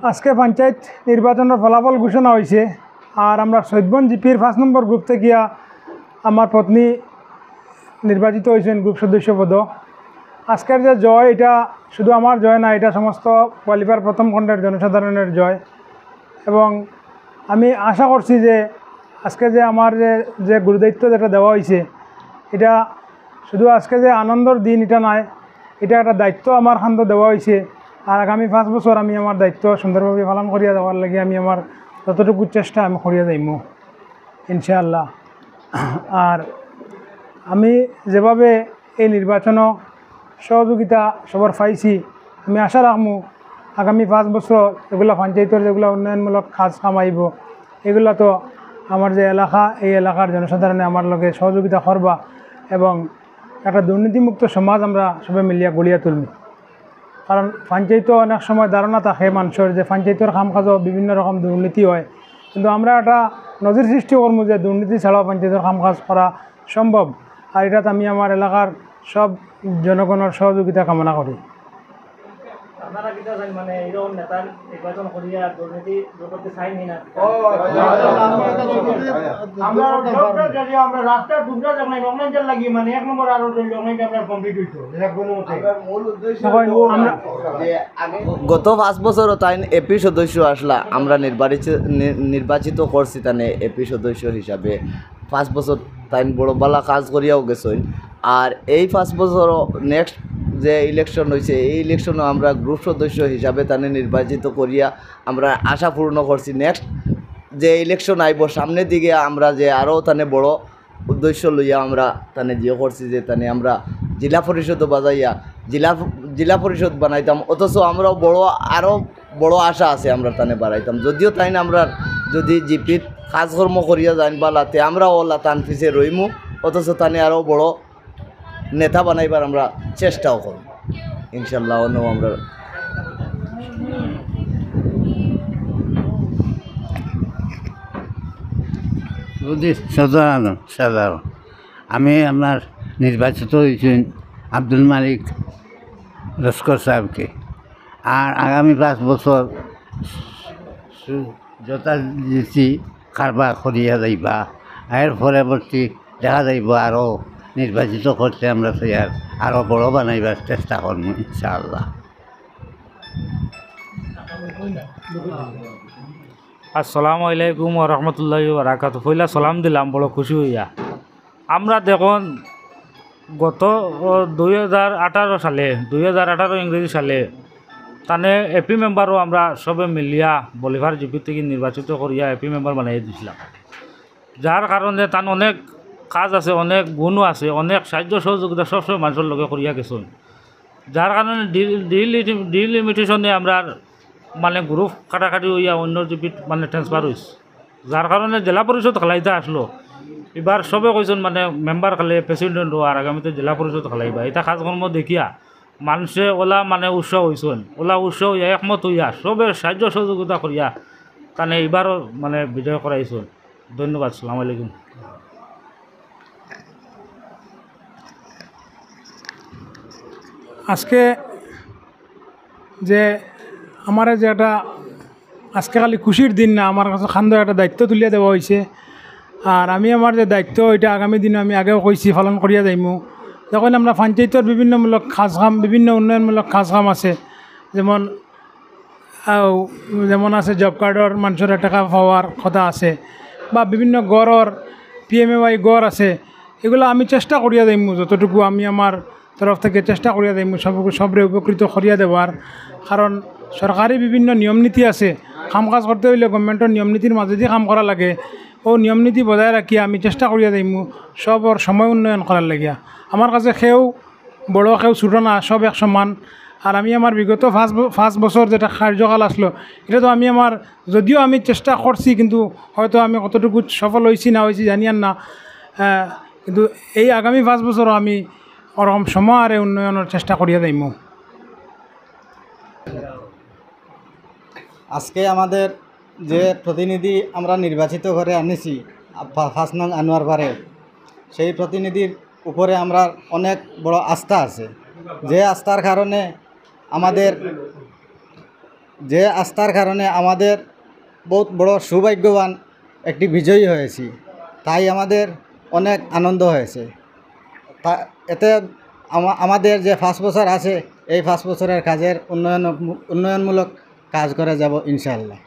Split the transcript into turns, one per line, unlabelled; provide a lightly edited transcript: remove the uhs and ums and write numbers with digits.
আজকে পঞ্চায়েত নির্বাচনের ফলাফল ঘোষণা হয়েছে। আর আমরা সৈদবন জিপির 5 নম্বর গ্রুপ থেকে আমার পত্নী নির্বাচিত হয়েছেন গ্রুপ সদস্য পদ। আজকের যে জয়, এটা শুধু আমার জয় না, এটা সমস্ত কোয়ালিফায়ার প্রথম খণ্ডের জনসাধারণের জয়। এবং আমি আশা করছি যে আজকে যে আমার যে গুরুদায়িত্ব যেটা দেওয়া হয়েছে, এটা শুধু আজকে যে আনন্দর দিন এটা নয়, এটা একটা দায়িত্ব আমার খান্দ দেওয়া হয়েছে। আর আগামী 5 বছর আমি আমার দায়িত্ব সুন্দরভাবে পালন করিয়া দেওয়ার লাগে আমি আমার যতটুকু চেষ্টা আমি করিয়া যাইম ইনশাআল্লাহ। আর আমি যেভাবে এই নির্বাচনও সহযোগিতা সবার পাইছি, আমি আশা রাখবো আগামী 5 বছর এগুলো পঞ্চায়েতের যেগুলো উন্নয়নমূলক কাজ কাম আইব, এগুলো তো আমার যে এলাকা, এই এলাকার জনসাধারণে আমার লগে সহযোগিতা করবা এবং একটা দুর্নীতিমুক্ত সমাজ আমরা সবাই মিলিয়া গড়িয়া তুলব। কারণ পঞ্চায়েতও অনেক সময় ধারণা থাকে মানুষের যে পঞ্চায়েতের কাম কাজও বিভিন্ন রকম দুর্নীতি হয়, কিন্তু আমরা একটা নজির সৃষ্টি করবো যে দুর্নীতি ছাড়াও পঞ্চায়েতের কাম কাজ করা সম্ভব। আর এটাতে আমি আমার এলাকার সব জনগণের সহযোগিতা কামনা করি।
আপনারা কিটা চাই মানে এরকম নেতা নির্বাচন করিয়া দুর্নীতি করতে চাইনি না? আমরা আমরা রাস্তার দুর্গা জানাই অনলাইন লাগি মানে 1 নম্বর আর অনলাইন আমরা কমপ্লিট হইতো
গত 5 বছর তাই এপি সদস্য আসলা, আমরা নির্বাচিত করছি তানে এপি সদস্য হিসাবে। 5 বছর তাই বড় বালা কাজ করিয়াও গেছেন। আর এই 5 বছর নেক্সট যে ইলেকশন হয়েছে, এই ইলেকশনও আমরা গ্রুপ সদস্য হিসাবে তানে নির্বাচিত করিয়া আমরা আশা পূর্ণ করছি। নেক্সট যে ইলেকশন আইব সামনের দিকে আমরা যে আরও তানে বড় উদ্দেশ্য লইয়া আমরা তানে জিও করছি যে তানে আমরা জেলা পরিষদও বাজাইয়া জেলা পরিষদ বানাইতাম। অথচ আমরাও আরও বড় আশা আছে আমরা তানে বাড়াইতাম। যদিও তাই না আমরা যদি জিপির কাজকর্ম করিয়া যাইন বালাতে আমরা ওলা তান পিছিয়ে রইমু, অথচ তানে আরও বড় নেতা বানাইবার আমরা চেষ্টাও করব ইনশাল্লাহ। অন্য আমরা
সাধারণ আমি আপনার নির্বাচিত হয়েছেন আব্দুল মালিক লস্কর সাহেবকে। আর আগামী 5 বছর যথারীতি কারবার করিয়া যাইবা। এর পরবর্তী দেখা যাইব আরও নির্বাচিত করতে আমরা আর আরও বড় বানাইবার চেষ্টা করব ইনশাআল্লাহ।
আসসালামু আলাইকুম ওয়া রাহমাতুল্লাহি ওয়া বারাকাতুহু। পয়লা সালাম দিলাম বড় খুশি হইয়া। আমরা দেখুন গত 2018 ইংরেজি সালে তানে এপি মেম্বারও আমরা সবে মিলিয়া বলিভার জিপি থেকে নির্বাচিত করিয়া এপি মেম্বার বানাই দিয়েছিলাম। যার কারণে তার অনেক কাজ আছে, অনেক গুণও আছে, অনেক সাহায্য সহযোগিতা সবসময় মানুষের লগে করিয়া গেছেন। যার কারণে ডিলিমিটেশনে আমরা মানে গ্রুপ কাটাকাটি হইয়া অন্য জিপিত মানে ট্রান্সফার হয়েছে। যার কারণে জেলা পরিষদ খেলাইতে আসলো। এবার সবে কইছেন মানে মেম্বার খেলে প্রেসিডেন্ট আর আগামীতে জেলা পরিষদ খেলাইবা। এটা কাজকর্ম দেখিয়া মানুষে ওলা মানে উৎসাহ হয়েছেন। ওলা উৎসাহ হইয়া একমত হইয়া সবে সাহায্য সহযোগিতা করিয়া তানে এবারও মানে বিজয় করাইছেন। ধন্যবাদ। আসসালামু আলাইকুম।
আজকে যে আমার যে একটা আজকে খালি খুশির দিন না, আমার কাছে খান্দ একটা দায়িত্ব তুলিয়া দেওয়া হয়েছে। আর আমি আমার যে দায়িত্ব এটা আগামী দিনে আমি আগেও কইছি পালন করিয়া যাইমু। যখন আমরা পঞ্চায়েতের বিভিন্নমূলক কাজকাম, বিভিন্ন উন্নয়নমূলক কাজকাম আছে, যেমন আছে জব কার্ডর মানুষের টাকা পাওয়ার কথা আছে, বা বিভিন্ন গড়র PMAY গড় আছে, এগুলো আমি চেষ্টা করিয়া যাইমু যতটুকু আমি আমার তরফ থেকে চেষ্টা করিয়া যাইমু সবরে উপকৃত করিয়া দেওয়ার। কারণ সরকারি বিভিন্ন নিয়ম নীতি আছে, কাম কাজ করতে হইলে গভর্নমেন্টের নিয়ম নীতির মাঝে দিয়ে কাম করা লাগে। ও নিয়ম নীতি বজায় রাখিয়া আমি চেষ্টা করিয়া যাইমু সবর সময় উন্নয়ন করার লাগিয়া। আমার কাছে কেউ বড় কেউ ছোটো না, সব এক সমান। আর আমি আমার বিগত 5 বছর যেটা কার্যকাল আসলো, এটা তো আমি আমার যদিও আমি চেষ্টা করছি, কিন্তু হয়তো আমি কতটুকু সফল হয়েছি না হয়েছি জানিয়ান না। কিন্তু এই আগামী 5 বছরও আমি ওরকম সময় উন্নয়নের চেষ্টা করিয়া যাইমু।
আজকে আমাদের যে প্রতিনিধি আমরা নির্বাচিত করে আনেছি 5 নং আনোয়ার পারে, সেই প্রতিনিধির উপরে আমরা অনেক বড় আস্থা আছে। যে আস্থার কারণে আমাদের যে আস্থার কারণে আমাদের বহুত বড় সৌভাগ্যবান একটি বিজয়ী হয়েছি, তাই আমাদের অনেক আনন্দ হয়েছে। তা এতে আমাদের যে 5 বছর আছে এই 5 বছরের কাজের উন্নয়নমূলক কাজ করে যাব ইনশাআল্লাহ।